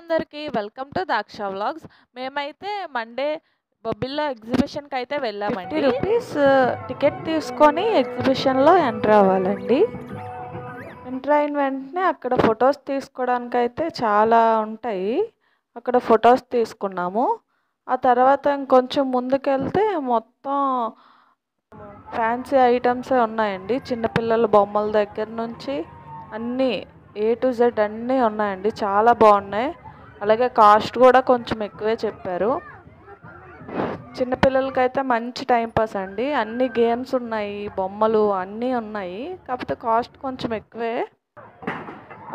అందరికీ welcome to దాక్ష vlogs. మేమైతే మండే బొబ్బిల్లో ఎగ్జిబిషన్కి అయితే వెళ్ళామండి. 50 రూపీస్ టికెట్ తీసుకొని ఎగ్జిబిషన్లో ఎంటర్ అవ్వాలండి. ఎంటర్ అయిన వెంటనే అక్కడ ఫొటోస్ తీసుకోవడానికి అయితే చాలా ఉంటాయి. అక్కడ ఫొటోస్ తీసుకున్నాము. ఆ తర్వాత ఇంకొంచెం ముందుకెళ్తే మొత్తం ఫ్యాన్సీ ఐటమ్సే ఉన్నాయండి. చిన్నపిల్లల బొమ్మల దగ్గర నుంచి అన్నీ A to Z అన్నీ ఉన్నాయండి. చాలా బాగున్నాయి. అలాగే కాస్ట్ కూడా కొంచెం ఎక్కువే చెప్పారు. చిన్నపిల్లలకైతే మంచి టైంపాస్ అండి. అన్ని గేమ్స్ ఉన్నాయి, బొమ్మలు అన్నీ ఉన్నాయి. కాకపోతే కాస్ట్ కొంచెం ఎక్కువే.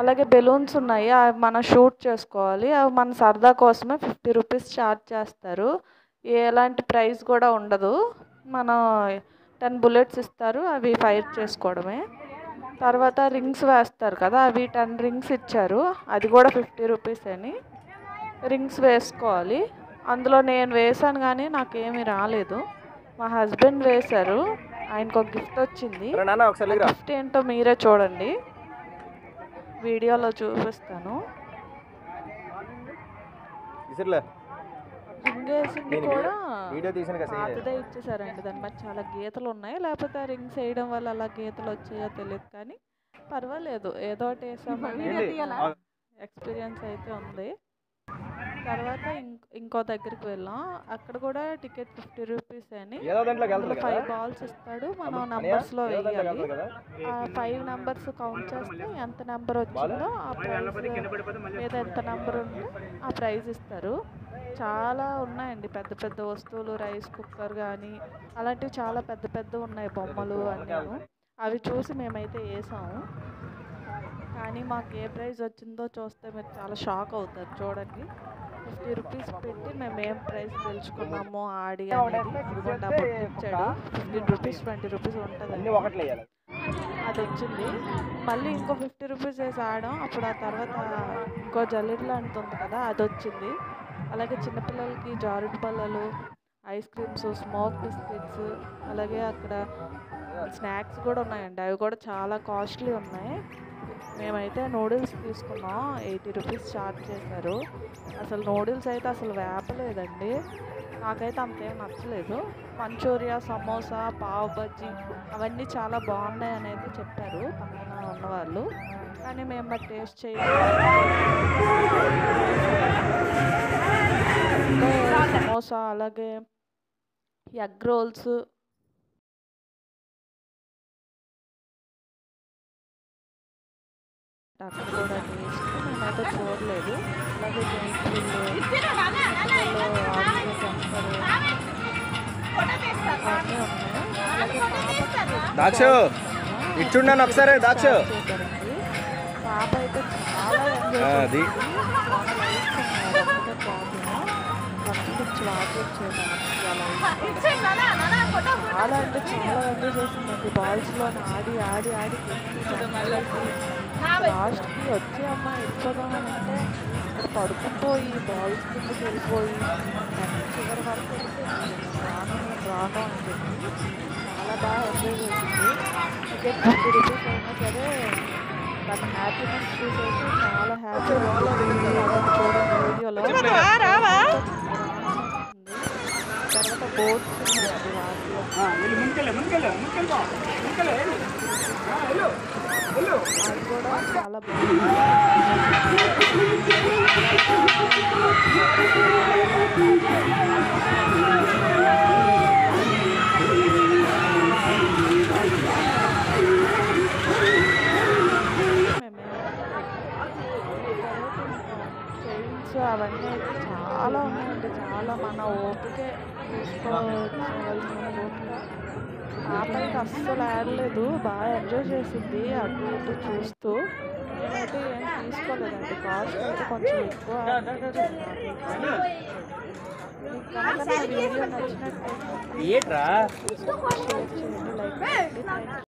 అలాగే బెలూన్స్ ఉన్నాయి, అవి మనం షూట్ చేసుకోవాలి. అవి మన సరదా కోసమే 50 రూపీస్ ఛార్జ్ చేస్తారు. ఎలాంటి ప్రైస్ కూడా ఉండదు. మనం 10 బుల్లెట్స్ ఇస్తారు, అవి ఫైర్ చేసుకోవడమే. తర్వాత రింగ్స్ వేస్తారు కదా, అవి 10 రింగ్స్ ఇచ్చారు. అది కూడా 50 రూపీస్ అని. రింగ్స్ వేసుకోవాలి. అందులో నేను వేసాను కానీ నాకేమీ రాలేదు. మా హస్బెండ్ వేశారు, ఆయనకు ఒక గిఫ్ట్ వచ్చింది. గిఫ్ట్ ఏంటో మీరే చూడండి, వీడియోలో చూపిస్తాను. రింగ్ వేసింది కూడా పాతదే ఇచ్చేసారండి. దాని మీద చాలా గీతలు ఉన్నాయి. లేకపోతే ఆ రింగ్స్ వేయడం వల్ల అలా గీతలు వచ్చాయో తెలియదు, కానీ పర్వాలేదు, ఏదో ఒకటి వేసామని ఎక్స్పీరియన్స్ అయితే ఉంది. తర్వాత ఇంకో దగ్గరికి వెళ్ళాం. అక్కడ కూడా టికెట్ 50 రూపీస్ అని. అందులో 5 బాల్స్ ఇస్తాడు, మనం నెంబర్స్లో వేయాలి. ఆ 5 నెంబర్స్ కౌంట్ చేస్తే ఎంత నెంబర్ వచ్చిందో ఆ ప్రైజ్ మీద ఎంత నెంబర్ ఉంటే ఆ ప్రైజ్ ఇస్తారు. చాలా ఉన్నాయండి పెద్ద పెద్ద వస్తువులు, రైస్ కుక్కర్ కానీ అలాంటివి చాలా పెద్ద పెద్ద ఉన్నాయి, బొమ్మలు అన్నీ. అవి చూసి మేమైతే వేసాము, కానీ మాకు ఏ ప్రైజ్ వచ్చిందో చూస్తే మీరు చాలా షాక్ అవుతారు. చూడండి, 50 రూపీస్ పెట్టి మేము ఏం ప్రైజ్ గెలుచుకున్నామో ఆడి అనేది. ఇదిగోండి, ఆ బొట్టు ఇచ్చాడు. 15 రూపీస్ 20 రూపీస్ ఉంటుంది, అది వచ్చింది. మళ్ళీ ఇంకో 50 రూపీస్ వేసి ఆడాం. అప్పుడు ఆ తర్వాత ఇంకో జల్లెడ్ లాంటిది ఉంది కదా, అది వచ్చింది. అలాగే చిన్నపిల్లలకి జారుడు బల్లలు, ఐస్ క్రీమ్స్, స్మోక్ బిస్కెట్స్, అలాగే అక్కడ స్నాక్స్ కూడా ఉన్నాయండి. అవి కూడా చాలా కాస్ట్లీ ఉన్నాయి. మేమైతే నూడిల్స్ తీసుకున్నాం, 80 రూపీస్ ఛార్జ్ చేశారు. అసలు నూడిల్స్ అయితే అసలు వేపలేదండి, నాకైతే అంతేం నచ్చలేదు. మంచూరియా, సమోసా, పావ్ బజ్జీ అవన్నీ చాలా బాగున్నాయని అయితే చెప్పారు పక్కన ఉన్నవాళ్ళు, కానీ మేము మరి టేస్ట్ చేయలేదు. సమోసా, అలాగే ఎగ్ రోల్స్, అక్కడ కూడా టేస్ట్ మేమైతే చూడలేదు. అలాగే దాక్ష ఇచ్చున్నాను ఒకసారి. దాక్ష పాప అయితే చాలా అది చాలా అంటే చాలా ఎంజాయ్ చేసిందండి. బాల్స్లో ఆడి ఆడి ఆడి లాస్ట్కి వచ్చి అమ్మ వెళ్ళిపోదామని అంటే ఇక్కడ పడుకుపోయి బాల్స్ కిందకి వెళ్ళిపోయి చివరి వరకు వెళ్ళిపోయింది. రాను అని చెప్పి చాలా బాగా ఎంజాయ్ చేసింది. టికెట్ 50 రూపీస్ అయినా సరే దాని హ్యాపీనెస్ చూసేసి చాలా హ్యాపీగా చూడండి వీడియోలో. తర్వాత బోట్స్ ఉన్నాయండి వాటిలో. అది కూడా చాలా బాగుంది. చైన్స్ అవన్నీ అయితే చాలా ఉన్నాయండి. చాలా మన ఓపికే చూసుకోవాల్సిన ఓపిక. పాప అయితే అస్సలు ఆడలేదు, బాగా ఎంజాయ్ చేసింది అటు ఇటు చూస్తూ. నేనైతే ఏం తీసుకోలేదండి, కాస్ట్ అయితే కొంచెం ఎక్కువ అనిపించింది. మీకు కనుక నా వీడియో నచ్చినట్లయితే షేర్ చేయండి, లైక్ చేయండి. Thank you.